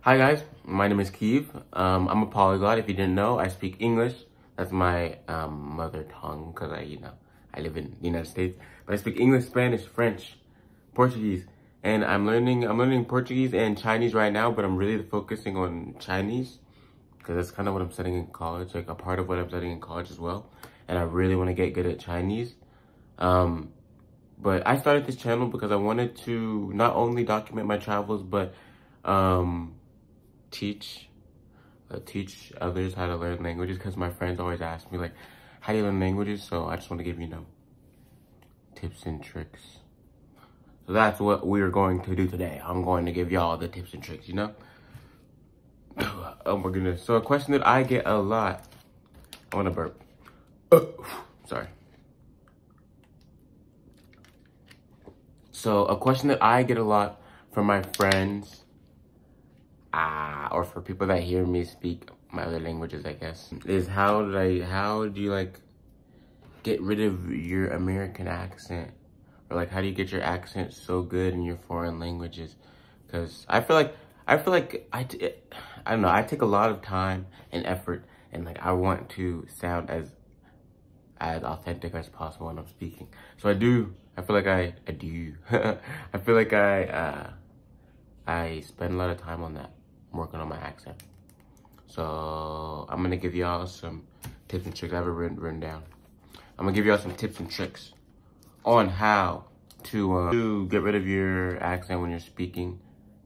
Hi guys, my name is Keeve. I'm a polyglot. If you didn't know, I speak English. That's my mother tongue because I live in the United States. But I speak English, Spanish, French, Portuguese, and I'm learning Portuguese and Chinese right now. But I'm really focusing on Chinese because that's kind of what I'm studying in college, like a part of what I'm studying in college as well. And I really want to get good at Chinese. But I started this channel because I wanted to not only document my travels, but teach others how to learn languages, because my friends always ask me like, how do you learn languages? So I just want to give tips and tricks. So that's what we're going to do today. I'm going to give y'all the tips and tricks, Oh my goodness. So a question that I get a lot, I want to burp. Sorry. So a question that I get a lot from my friends, or for people that hear me speak my other languages, I guess, is how do you like get rid of your American accent? Or like, how do you get your accent so good in your foreign languages? Because I feel like I don't know, I take a lot of time and effort, and like I want to sound as authentic as possible when I'm speaking. So I feel like I do. I feel like I spend a lot of time on that, working on my accent. So I'm gonna give y'all some tips and tricks. I have it written down. I'm gonna give y'all some tips and tricks on how to get rid of your accent when you're speaking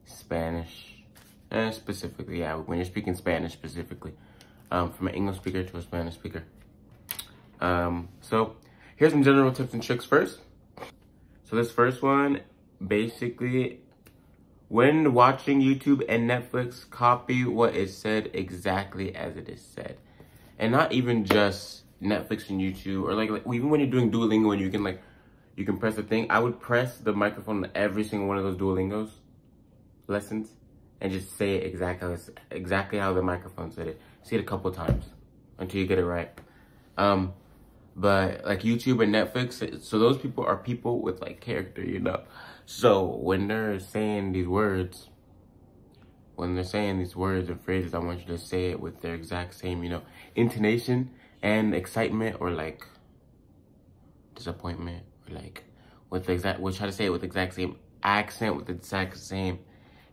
Spanish, and specifically, when you're speaking Spanish specifically, from an English speaker to a Spanish speaker. So here's some general tips and tricks first. So this first one, basically, when watching YouTube and Netflix, copy what is said exactly as it is said. And not even just Netflix and YouTube, or like even when you're doing Duolingo and you can press the thing. I would press the microphone on every single one of those Duolingo lessons and just say it exactly how the microphone said it. Say it a couple times until you get it right. But like YouTube and Netflix, so those people are people with like character, So when they're saying these words, and phrases, I want you to say it with their exact same, intonation and excitement, or like disappointment, or like we'll try to say it with the exact same accent, with the exact same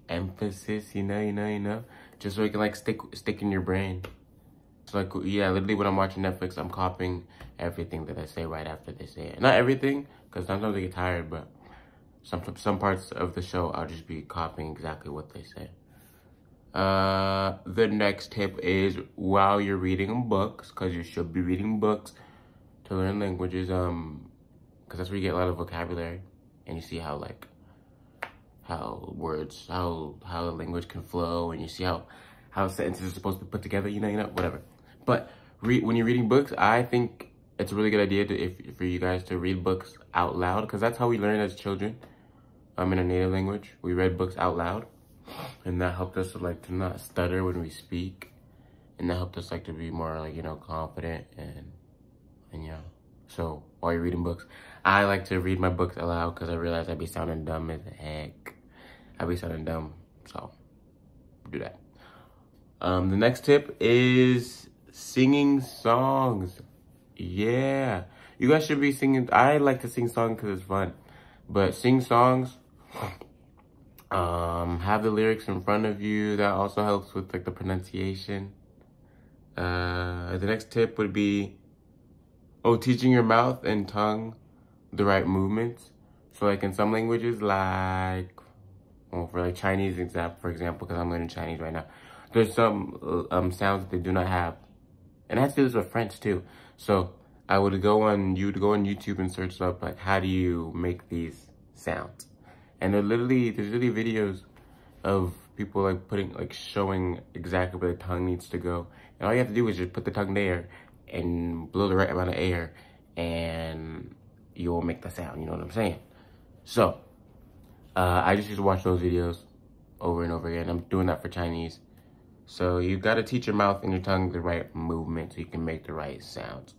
emphasis, just so it can like stick in your brain. So like, yeah, literally when I'm watching Netflix, I'm copying everything that I say right after they say it. Not everything, because sometimes I get tired, but some parts of the show, I'll just be copying exactly what they say. The next tip is while you're reading books, because you should be reading books to learn languages, because that's where you get a lot of vocabulary, and you see how the language can flow, and you see how sentences are supposed to be put together, whatever. But when you're reading books, I think it's a really good idea for you guys to read books out loud, because that's how we learn as children. In a native language, we read books out loud, and that helped us to not stutter when we speak, and that helped us to be more confident and yeah. So while you're reading books, I like to read my books out loud because I realize I'd be sounding dumb as heck. I'd be sounding dumb, so do that. The next tip is singing songs. Yeah, you guys should be singing. I like to sing songs because it's fun, but sing songs. Have the lyrics in front of you. That also helps with the pronunciation. The next tip would be teaching your mouth and tongue the right movements. So like in some languages, for Chinese for example, because I'm learning Chinese right now, there's some sounds that they do not have, and I have to do this with French too. So you would go on YouTube and search up how do you make these sounds, and there's literally videos of people showing exactly where the tongue needs to go, and all you have to do is just put the tongue there and blow the right amount of air, and you'll make the sound. You know what I'm saying? So I just used to watch those videos over and over again. I'm doing that for Chinese. So you got to teach your mouth and your tongue the right movement so you can make the right sounds.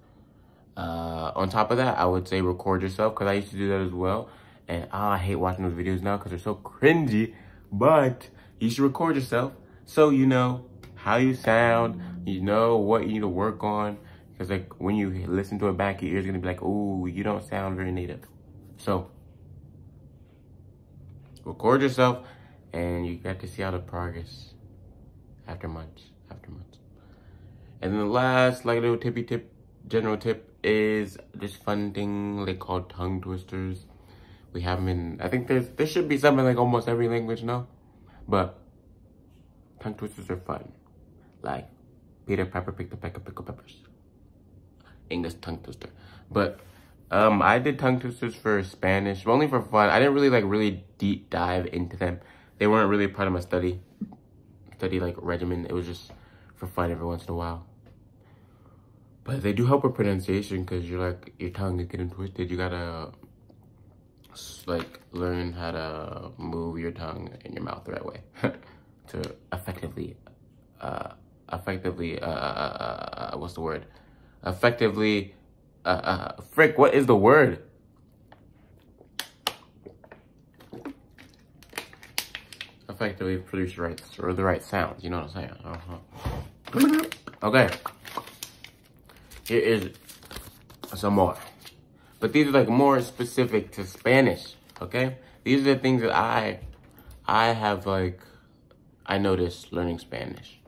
On top of that, I would say record yourself, because I used to do that as well. And I hate watching those videos now because they're so cringy. But you should record yourself So you know how you sound, you know what you need to work on. Because like when you listen to it back, your ear's gonna be like, ooh, you don't sound very native. So record yourself and you get to see how the progress after months. And then the last like little general tip is this fun thing they call tongue twisters. We have them in, I think there should be some in like almost every language now. But tongue twisters are fun. Like Peter Pepper picked a peck of pickled peppers. English tongue twister. But I did tongue twisters for Spanish, only for fun. I didn't really like really deep dive into them. They weren't really part of my study like regimen. It was just for fun every once in a while. But they do help with pronunciation because you're like, your tongue is getting twisted. You gotta like learn how to move your tongue and your mouth the right way to effectively what's the word? Effectively, frick, what is the word? Effectively produce the right sounds, you know what I'm saying? Okay. Here is some more. But these are like more specific to Spanish, okay? These are the things that I have like, I noticed learning Spanish,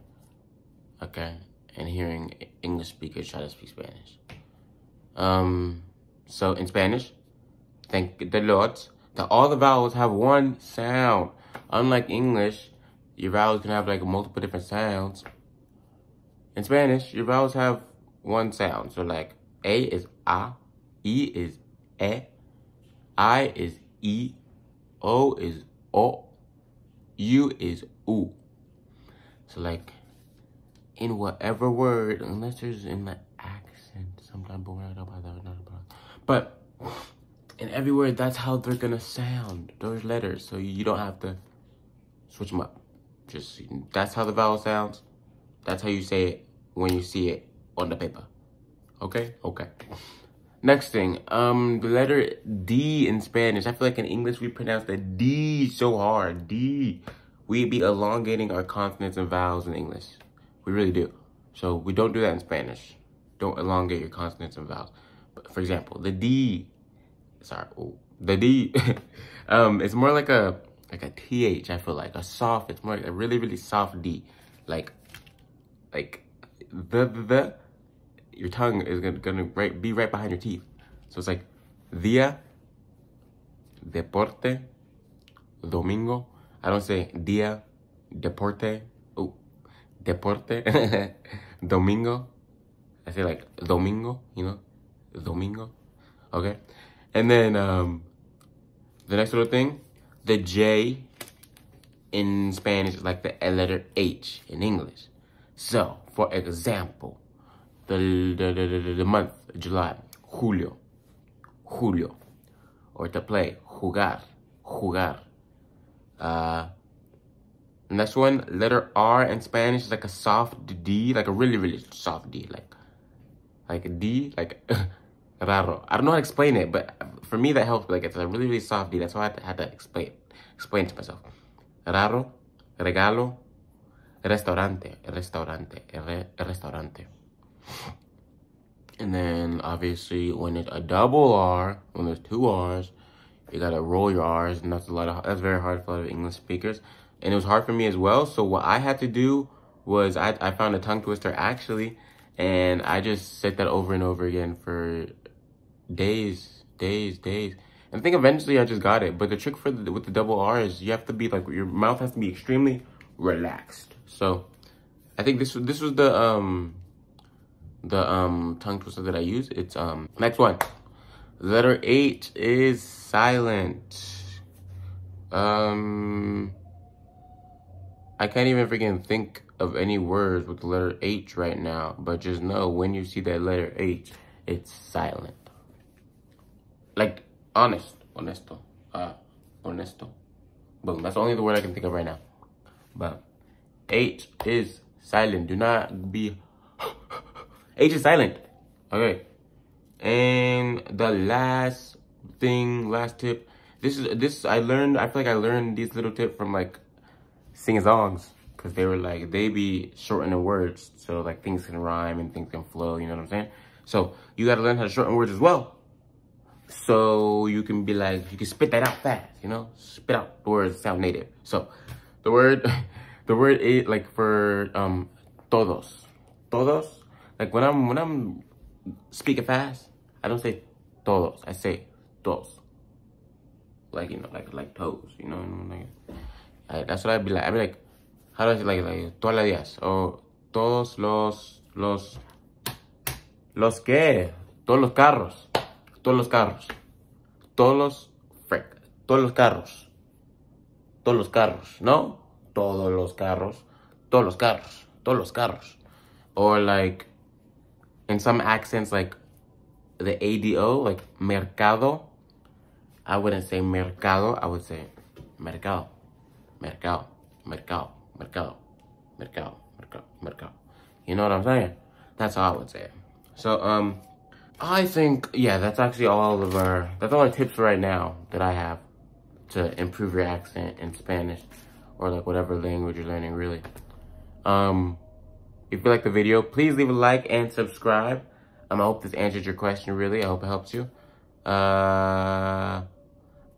okay? And hearing English speakers try to speak Spanish. So in Spanish, thank the Lord that all the vowels have one sound. Unlike English, your vowels can have like multiple different sounds. In Spanish, your vowels have one sound. So like A is A, E is E, I is E, O is O, U is U. So like in whatever word, unless there's in the accent, sometimes, but in every word, that's how they're gonna sound, those letters. So you don't have to switch them up. Just, that's how the vowel sounds. That's how you say it when you see it on the paper. Okay? Okay. Next thing, the letter D in Spanish. I feel like in English, we pronounce the D so hard. D. We be elongating our consonants and vowels in English. We really do. So we don't do that in Spanish. Don't elongate your consonants and vowels. But for example, the D, the D, it's more like a TH, I feel like. A soft, it's more like a really, really soft D. Like the, your tongue is gonna be right behind your teeth. So it's like, dia, deporte, domingo. I don't say dia, deporte, deporte, domingo. I say like domingo, you know, domingo, okay? And then the next little thing, the J in Spanish is like the letter H in English. So, for example, the month, July, Julio, Julio. Or to play, jugar, jugar. Next one, letter R in Spanish is like a soft D, like a really, really soft D, like a D, like raro. I don't know how to explain it, but for me that helps. Like it's a really, really soft D. That's why I had to explain to myself. Raro, regalo, restaurante. And then obviously when it's a double R, when there's two R's, you gotta roll your R's, and that's very hard for a lot of English speakers. And it was hard for me as well. So what I had to do was I found a tongue twister actually, and I just said that over and over again for days. And I think eventually I just got it. But the trick with the double R is you have to be like, your mouth has to be extremely relaxed. So I think this was the tongue twister that I used. It's next one. Letter H is silent. I can't even freaking think of any words with the letter H right now, but just know when you see that letter H, it's silent. Like honesto. Boom, that's only the word I can think of right now. But H is silent. Do not be H is silent. Okay. And the last tip. I feel like I learned these little tips from like sing-songs. because they were like, they be shortening words. So like things can rhyme and things can flow, you know what I'm saying? So you got to learn how to shorten words as well. So you can be like, you can spit that out fast, you know? Spit out the words that sound native. So the word, the word is like for todos. Todos, like when I'm speaking fast, I don't say todos, I say dos. Like, you know, like toes, you know? Like, that's what I'd be like. I'd be like, how do I say like todos los días? Or todos los qué? Todos los carros. Todos los carros. Todos los carros. Todos los carros. ¿No? Todos los carros. Todos los carros. Todos los carros. Or like, in some accents, like the ADO, like mercado. I wouldn't say mercado. I would say mercado. Mercado. Mercado. Mercado. Mercado. Mercado. Mercado. You know what I'm saying? That's how I would say it. So, I think, yeah, that's actually that's all our tips right now that I have to improve your accent in Spanish or like whatever language you're learning, really. If you like the video, please leave a like and subscribe. I hope this answered your question, really. I hope it helps you. I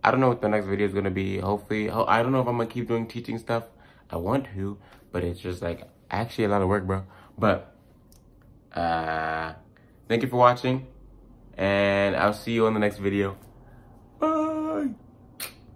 don't know what the next video is going to be. Hopefully, I don't know if I'm going to keep doing teaching stuff. I want to, but it's just like actually a lot of work, bro. But, thank you for watching. And I'll see you on the next video.